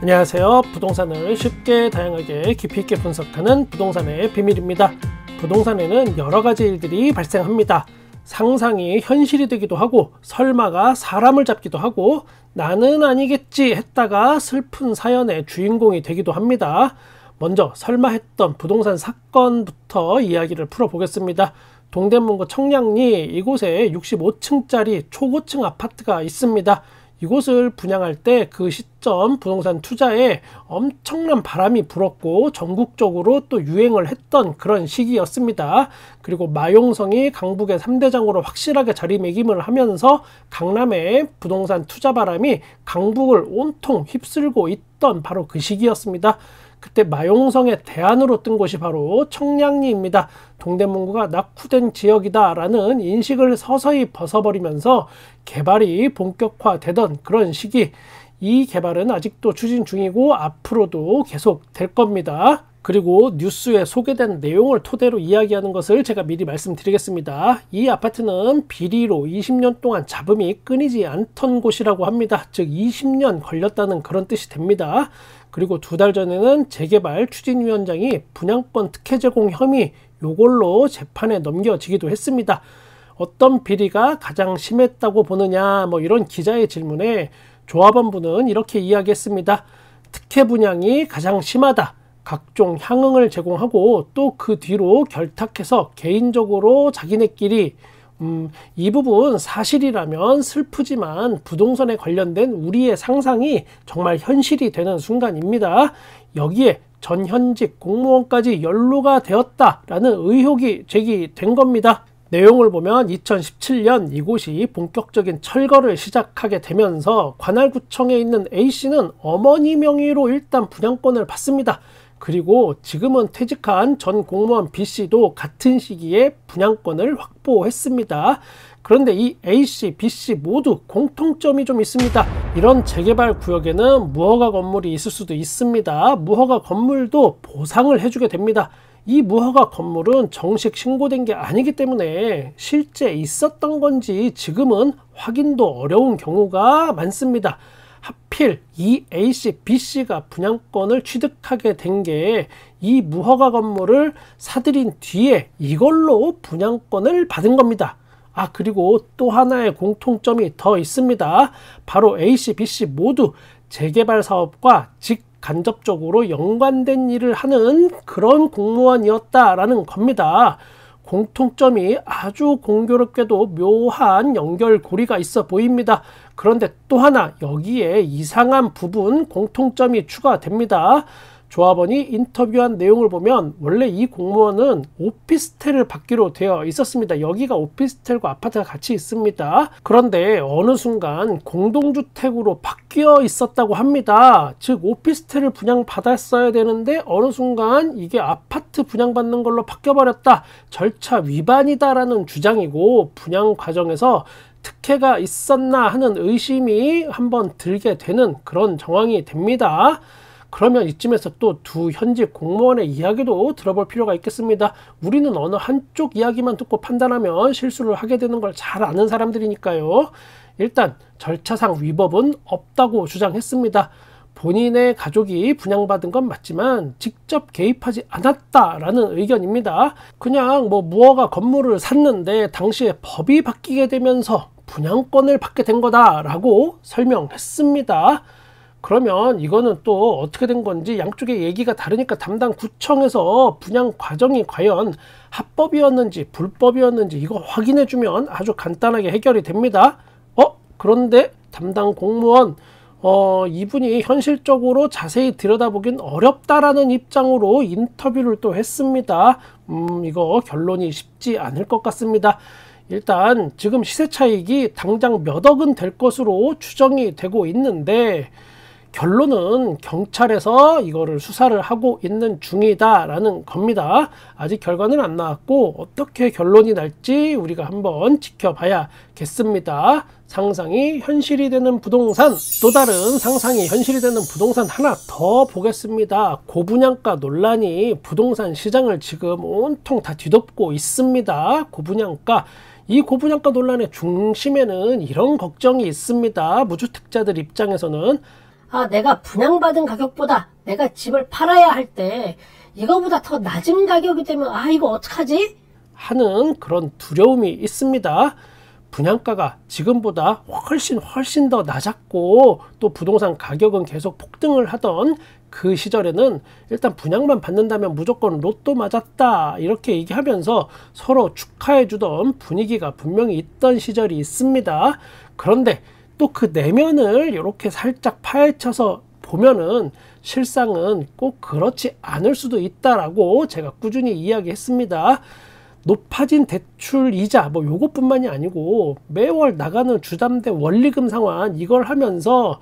안녕하세요. 부동산을 쉽게 다양하게 깊이 있게 분석하는 부동산의 비밀입니다. 부동산에는 여러 가지 일들이 발생합니다. 상상이 현실이 되기도 하고 설마가 사람을 잡기도 하고 나는 아니겠지 했다가 슬픈 사연의 주인공이 되기도 합니다. 먼저 설마 했던 부동산 사건부터 이야기를 풀어보겠습니다. 동대문구 청량리 이곳에 65층짜리 초고층 아파트가 있습니다. 이곳을 분양할 때 그 시점 부동산 투자에 엄청난 바람이 불었고 전국적으로 또 유행을 했던 그런 시기였습니다. 그리고 마용성이 강북의 3대장으로 확실하게 자리매김을 하면서 강남의 부동산 투자 바람이 강북을 온통 휩쓸고 있던 바로 그 시기였습니다. 그때 마용성의 대안으로 뜬 곳이 바로 청량리입니다. 동대문구가 낙후된 지역이다 라는 인식을 서서히 벗어버리면서 개발이 본격화되던 그런 시기, 이 개발은 아직도 추진 중이고 앞으로도 계속 될 겁니다. 그리고 뉴스에 소개된 내용을 토대로 이야기하는 것을 제가 미리 말씀드리겠습니다. 이 아파트는 비리로 20년 동안 잡음이 끊이지 않던 곳이라고 합니다. 즉 20년 걸렸다는 그런 뜻이 됩니다. 그리고 2달 전에는 재개발 추진위원장이 분양권 특혜 제공 혐의 요걸로 재판에 넘겨지기도 했습니다. 어떤 비리가 가장 심했다고 보느냐 이런 기자의 질문에 조합원분은 이렇게 이야기했습니다. 특혜 분양이 가장 심하다. 각종 향응을 제공하고 또 그 뒤로 결탁해서 개인적으로 자기네끼리 이 부분 사실이라면 슬프지만 부동산에 관련된 우리의 상상이 정말 현실이 되는 순간입니다. 여기에 전현직 공무원까지 연루가 되었다라는 의혹이 제기된 겁니다. 내용을 보면 2017년 이곳이 본격적인 철거를 시작하게 되면서 관할구청에 있는 A씨는 어머니 명의로 일단 분양권을 받습니다. 그리고 지금은 퇴직한 전 공무원 B씨도 같은 시기에 분양권을 확보했습니다. 그런데 이 A씨, B씨 모두 공통점이 좀 있습니다. 이런 재개발 구역에는 무허가 건물이 있을 수도 있습니다. 무허가 건물도 보상을 해주게 됩니다. 이 무허가 건물은 정식 신고된 게 아니기 때문에 실제 있었던 건지 지금은 확인도 어려운 경우가 많습니다. 하필 이 A씨, B씨가 분양권을 취득하게 된 게 이 무허가 건물을 사들인 뒤에 이걸로 분양권을 받은 겁니다. 그리고 또 하나의 공통점이 더 있습니다. 바로 A씨, B씨 모두 재개발 사업과 직간접적으로 연관된 일을 하는 그런 공무원이었다라는 겁니다. 공통점이 아주 공교롭게도 묘한 연결고리가 있어 보입니다. 그런데 또 하나 여기에 이상한 부분 공통점이 추가됩니다. 조합원이 인터뷰한 내용을 보면 원래 이 공무원은 오피스텔을 받기로 되어 있었습니다. 여기가 오피스텔과 아파트가 같이 있습니다. 그런데 어느 순간 공동주택으로 바뀌어 있었다고 합니다. 즉 오피스텔을 분양받았어야 되는데 어느 순간 이게 아파트 분양받는 걸로 바뀌어버렸다. 절차 위반이다라는 주장이고 분양 과정에서 특혜가 있었나 하는 의심이 한번 들게 되는 그런 정황이 됩니다. 그러면 이쯤에서 또 두 현직 공무원의 이야기도 들어볼 필요가 있겠습니다. 우리는 어느 한쪽 이야기만 듣고 판단하면 실수를 하게 되는 걸 잘 아는 사람들이니까요. 일단 절차상 위법은 없다고 주장했습니다. 본인의 가족이 분양받은 건 맞지만 직접 개입하지 않았다라는 의견입니다. 그냥 무허가 건물을 샀는데 당시에 법이 바뀌게 되면서 분양권을 받게 된 거다라고 설명했습니다. 그러면 이거는 또 어떻게 된 건지 양쪽의 얘기가 다르니까 담당 구청에서 분양 과정이 과연 합법이었는지 불법이었는지 이거 확인해주면 아주 간단하게 해결이 됩니다. 그런데 담당 공무원 이분이 현실적으로 자세히 들여다보긴 어렵다라는 입장으로 인터뷰를 또 했습니다. 이거 결론이 쉽지 않을 것 같습니다. 일단 지금 시세 차익이 당장 몇 억은 될 것으로 추정이 되고 있는데 결론은 경찰에서 이거를 수사를 하고 있는 중이다라는 겁니다. 아직 결과는 안 나왔고 어떻게 결론이 날지 우리가 한번 지켜봐야겠습니다. 상상이 현실이 되는 부동산, 또 다른 상상이 현실이 되는 부동산 하나 더 보겠습니다. 고분양가 논란이 부동산 시장을 지금 온통 다 뒤덮고 있습니다. 고분양가. 이 고분양가 논란의 중심에는 이런 걱정이 있습니다. 무주택자들 입장에서는 아, 내가 분양받은 가격보다 내가 집을 팔아야 할 때 이거보다 더 낮은 가격이 되면 아, 이거 어떡하지? 하는 그런 두려움이 있습니다. 분양가가 지금보다 훨씬 더 낮았고 또 부동산 가격은 계속 폭등을 하던 그 시절에는 일단 분양만 받는다면 무조건 로또 맞았다 이렇게 얘기하면서 서로 축하해 주던 분위기가 분명히 있던 시절이 있습니다. 그런데 또 그 내면을 이렇게 살짝 파헤쳐서 보면은 실상은 꼭 그렇지 않을 수도 있다라고 제가 꾸준히 이야기했습니다. 높아진 대출 이자 뭐 요것뿐만이 아니고 매월 나가는 주담대 원리금 상환 이걸 하면서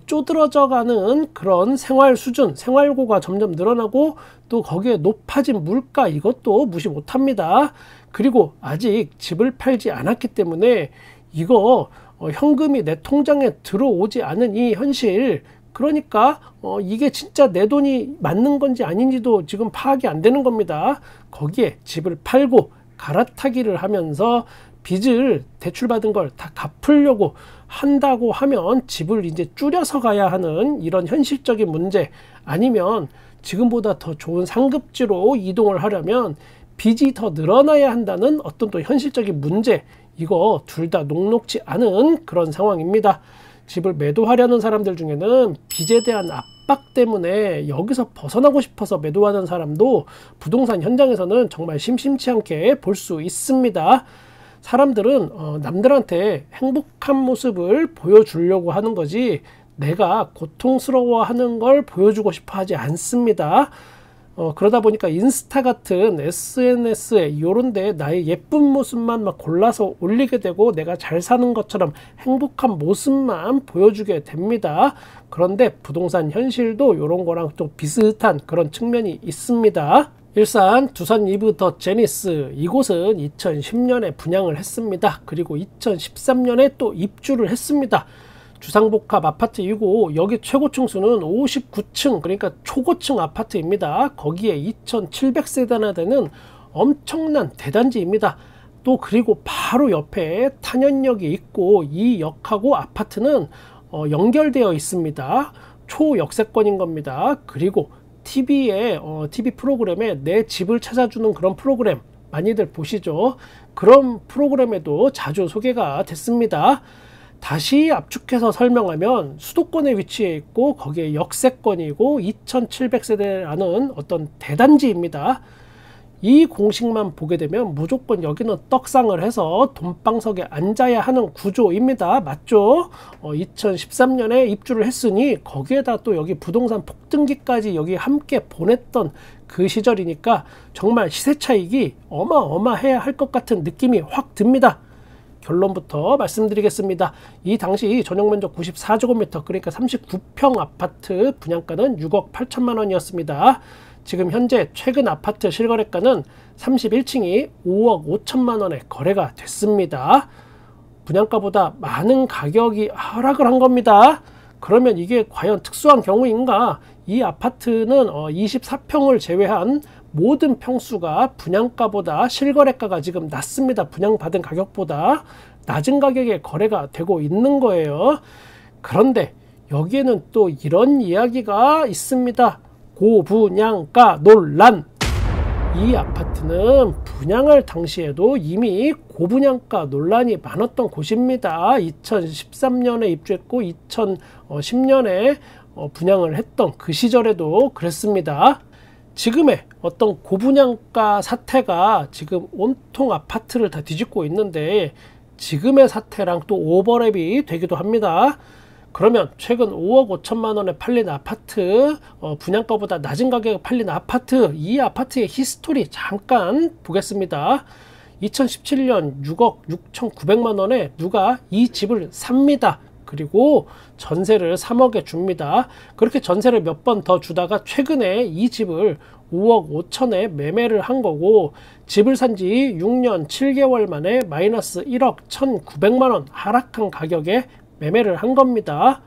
쪼들어져가는 그런 생활 수준, 생활고가 점점 늘어나고 또 거기에 높아진 물가 이것도 무시 못합니다. 그리고 아직 집을 팔지 않았기 때문에 이거 현금이 내 통장에 들어오지 않은 이 현실, 그러니까 이게 진짜 내 돈이 맞는 건지 아닌지도 지금 파악이 안 되는 겁니다. 거기에 집을 팔고 갈아타기를 하면서 빚을 대출받은 걸 다 갚으려고 한다고 하면 집을 이제 줄여서 가야 하는 이런 현실적인 문제, 아니면 지금보다 더 좋은 상급지로 이동을 하려면 빚이 더 늘어나야 한다는 어떤 또 현실적인 문제, 이거 둘 다 녹록지 않은 그런 상황입니다. 집을 매도하려는 사람들 중에는 빚에 대한 압박 때문에 여기서 벗어나고 싶어서 매도하는 사람도 부동산 현장에서는 정말 심심치 않게 볼 수 있습니다. 사람들은 남들한테 행복한 모습을 보여주려고 하는 거지 내가 고통스러워하는 걸 보여주고 싶어 하지 않습니다. 그러다 보니까 인스타 같은 SNS에 이런 데 나의 예쁜 모습만 막 골라서 올리게 되고 내가 잘 사는 것처럼 행복한 모습만 보여주게 됩니다. 그런데 부동산 현실도 이런 거랑 좀 비슷한 그런 측면이 있습니다. 일산 두산 이브 더 제니스, 이곳은 2010년에 분양을 했습니다. 그리고 2013년에 또 입주를 했습니다. 주상복합 아파트이고 여기 최고층 수는 59층, 그러니까 초고층 아파트입니다. 거기에 2700세대나 되는 엄청난 대단지입니다. 또 그리고 바로 옆에 탄현역이 있고 이 역하고 아파트는 연결되어 있습니다. 초역세권인 겁니다. 그리고 TV에 TV 프로그램에 내 집을 찾아주는 그런 프로그램 많이들 보시죠. 그런 프로그램에도 자주 소개가 됐습니다. 다시 압축해서 설명하면 수도권에 위치해 있고 거기에 역세권이고 2700세대라는 어떤 대단지입니다. 이 공식만 보게 되면 무조건 여기는 떡상을 해서 돈방석에 앉아야 하는 구조입니다. 맞죠? 2013년에 입주를 했으니 거기에다 또 여기 부동산 폭등기까지 여기 함께 보냈던 그 시절이니까 정말 시세 차익이 어마어마해야 할 것 같은 느낌이 확 듭니다. 결론부터 말씀드리겠습니다. 이 당시 전용면적 94제곱미터, 그러니까 39평 아파트 분양가는 6억 8천만 원이었습니다. 지금 현재 최근 아파트 실거래가는 31층이 5억 5천만 원에 거래가 됐습니다. 분양가보다 많은 가격이 하락을 한 겁니다. 그러면 이게 과연 특수한 경우인가? 이 아파트는 24평을 제외한 모든 평수가 분양가보다 실거래가가 지금 낮습니다. 분양받은 가격보다 낮은 가격에 거래가 되고 있는 거예요. 그런데 여기에는 또 이런 이야기가 있습니다. 고분양가 논란. 이 아파트는 분양할 당시에도 이미 고분양가 논란이 많았던 곳입니다. 2013년에 입주했고 2010년에 분양을 했던 그 시절에도 그랬습니다. 지금의 어떤 고분양가 사태가 지금 온통 아파트를 다 뒤집고 있는데 지금의 사태랑 또 오버랩이 되기도 합니다. 그러면 최근 5억 5천만 원에 팔린 아파트, 분양가보다 낮은 가격에 팔린 아파트, 이 아파트의 히스토리 잠깐 보겠습니다. 2017년 6억 6,900만 원에 누가 이 집을 삽니다. 그리고 전세를 3억에 줍니다. 그렇게 전세를 몇 번 더 주다가 최근에 이 집을 5억 5천에 매매를 한 거고, 집을 산 지 6년 7개월 만에 마이너스 1억 1,900만 원 하락한 가격에 매매를 한 겁니다.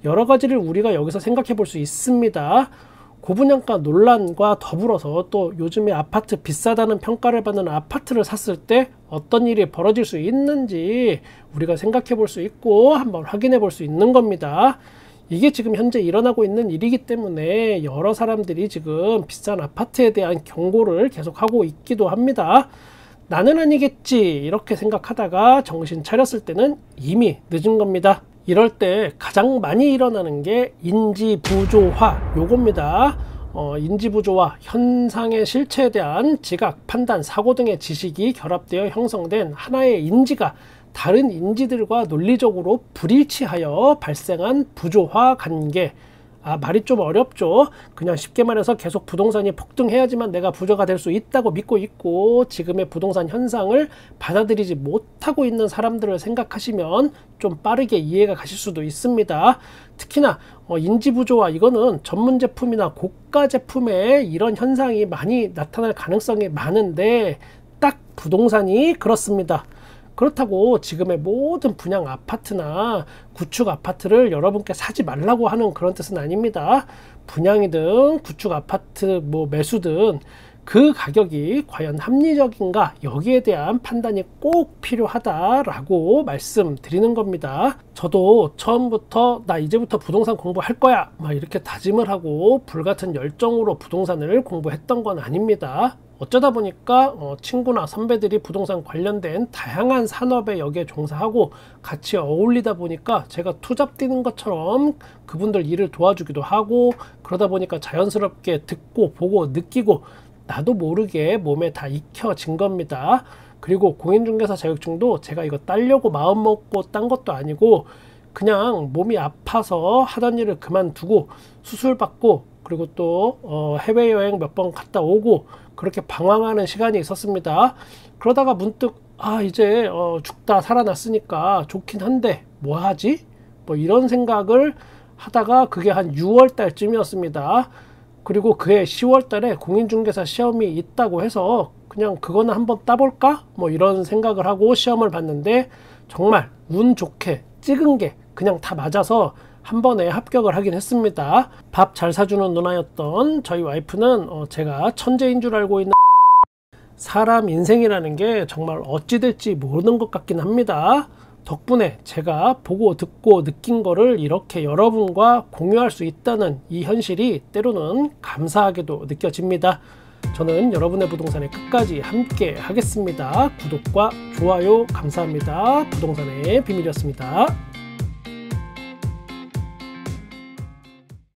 여러 가지를 우리가 여기서 생각해 볼 수 있습니다. 고분양가 논란과 더불어서 또 요즘에 아파트 비싸다는 평가를 받는 아파트를 샀을 때 어떤 일이 벌어질 수 있는지 우리가 생각해 볼 수 있고 한번 확인해 볼 수 있는 겁니다. 이게 지금 현재 일어나고 있는 일이기 때문에 여러 사람들이 지금 비싼 아파트에 대한 경고를 계속하고 있기도 합니다. 나는 아니겠지 이렇게 생각하다가 정신 차렸을 때는 이미 늦은 겁니다. 이럴 때 가장 많이 일어나는 게 인지부조화 요겁니다. 인지부조화, 현상의 실체에 대한 지각, 판단, 사고 등의 지식이 결합되어 형성된 하나의 인지가 다른 인지들과 논리적으로 불일치하여 발생한 부조화 관계. 말이 좀 어렵죠. 그냥 쉽게 말해서 계속 부동산이 폭등해야지만 내가 부자가 될 수 있다고 믿고 있고 지금의 부동산 현상을 받아들이지 못하고 있는 사람들을 생각하시면 좀 빠르게 이해가 가실 수도 있습니다. 특히나 인지부조화 이거는 전문 제품이나 고가 제품에 이런 현상이 많이 나타날 가능성이 많은데 딱 부동산이 그렇습니다. 그렇다고 지금의 모든 분양 아파트나 구축 아파트를 여러분께 사지 말라고 하는 그런 뜻은 아닙니다. 분양이든 구축 아파트 매수든 그 가격이 과연 합리적인가 여기에 대한 판단이 꼭 필요하다라고 말씀드리는 겁니다. 저도 처음부터 나 이제부터 부동산 공부할 거야 이렇게 다짐을 하고 불같은 열정으로 부동산을 공부했던 건 아닙니다. 어쩌다 보니까 친구나 선배들이 부동산 관련된 다양한 산업에 여기에 종사하고 같이 어울리다 보니까 제가 투잡 뛰는 것처럼 그분들 일을 도와주기도 하고 그러다 보니까 자연스럽게 듣고 보고 느끼고 나도 모르게 몸에 다 익혀진 겁니다. 그리고 공인중개사 자격증도 제가 이거 따려고 마음먹고 딴 것도 아니고 그냥 몸이 아파서 하던 일을 그만두고 수술받고 그리고 또 해외여행 몇 번 갔다 오고 그렇게 방황하는 시간이 있었습니다. 그러다가 문득 이제 죽다 살아났으니까 좋긴 한데 뭐 하지? 이런 생각을 하다가 그게 한 6월 달쯤이었습니다. 그리고 그해 10월 달에 공인중개사 시험이 있다고 해서 그냥 그거는 한번 따볼까? 이런 생각을 하고 시험을 봤는데 정말 운 좋게 찍은 게 그냥 다 맞아서 한 번에 합격을 하긴 했습니다. 밥 잘 사주는 누나였던 저희 와이프는 제가 천재인 줄 알고 있는 사람 인생이라는 게 정말 어찌 될지 모르는 것 같긴 합니다. 덕분에 제가 보고 듣고 느낀 거를 이렇게 여러분과 공유할 수 있다는 이 현실이 때로는 감사하게도 느껴집니다. 저는 여러분의 부동산에 끝까지 함께 하겠습니다. 구독과 좋아요 감사합니다. 부동산의 비밀이었습니다.